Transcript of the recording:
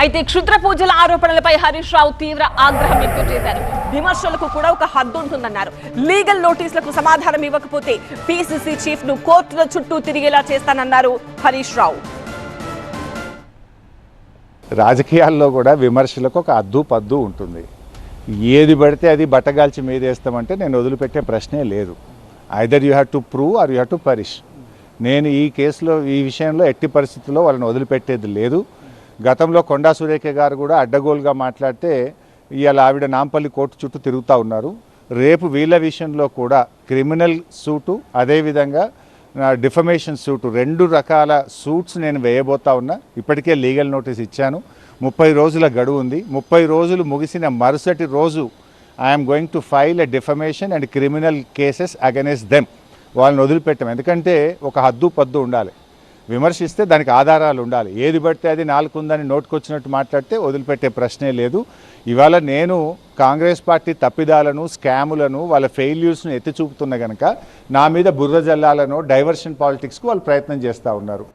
అయితే క్షుద్ర పూజల ఆరోపణలపై హరీష్ రావు తీవ్ర ఆగ్రహం వ్యక్తం చేశారు. విమర్శలకు కూడా ఒక హద్దు ఉంటుందన్నారు. లీగల్ నోటీసులకు సమాధానం ఇవ్వకపోతే పీసీసీ చీఫ్ ను కోర్టుల చుట్టూ తిరిగేలా చేస్తానన్నారు హరీష్ రావు. రాజకీయాల్లో కూడా విమర్శలకు ఒక అద్దు పద్దు ఉంటుంది. ఏది పడితే అది బట్టగాల్చి మీదేస్తామంటే నేను వదిలిపెట్టే ప్రశ్నే లేదు. Either you have to prove or you have to punish. నేను ఈ కేసులో ఈ విషయంలో ఎట్టి పరిస్థితుల్లో వాళ్ళని వదిలిపెట్టేది లేదు. గతంలో కొండా సురేఖ గారు కూడా అడ్డగోలుగా మాట్లాడితే ఇవాళ ఆవిడ నాంపల్లి కోర్టు చుట్టూ తిరుగుతూ ఉన్నారు. రేపు వీళ్ళ విషయంలో కూడా క్రిమినల్ సూటు అదేవిధంగా డిఫమేషన్ సూటు 2 రకాల సూట్స్ నేను వేయబోతా ఉన్నా. ఇప్పటికే లీగల్ నోటీస్ ఇచ్చాను. 30 రోజుల గడువు ఉంది. 30 రోజులు ముగిసిన మరుసటి రోజు I'm going to file a defamation and criminal cases against them. వాళ్ళని వదిలిపెట్టాం. ఎందుకంటే ఒక హద్దు పద్దు ఉండాలి. విమర్శిస్తే దానికి ఆధారాలు ఉండాలి. ఏది పడితే అది నాలుగుందని నోటుకొచ్చినట్టు మాట్లాడితే వదిలిపెట్టే ప్రశ్నే లేదు. ఇవాళ నేను కాంగ్రెస్ పార్టీ తప్పిదాలను, స్కాములను, వాళ్ళ ఫెయిల్యూర్స్ను ఎత్తి చూపుతున్న కనుక నా మీద బుర్ర జల్లాలను, డైవర్షన్ పాలిటిక్స్కు వాళ్ళు ప్రయత్నం చేస్తూ ఉన్నారు.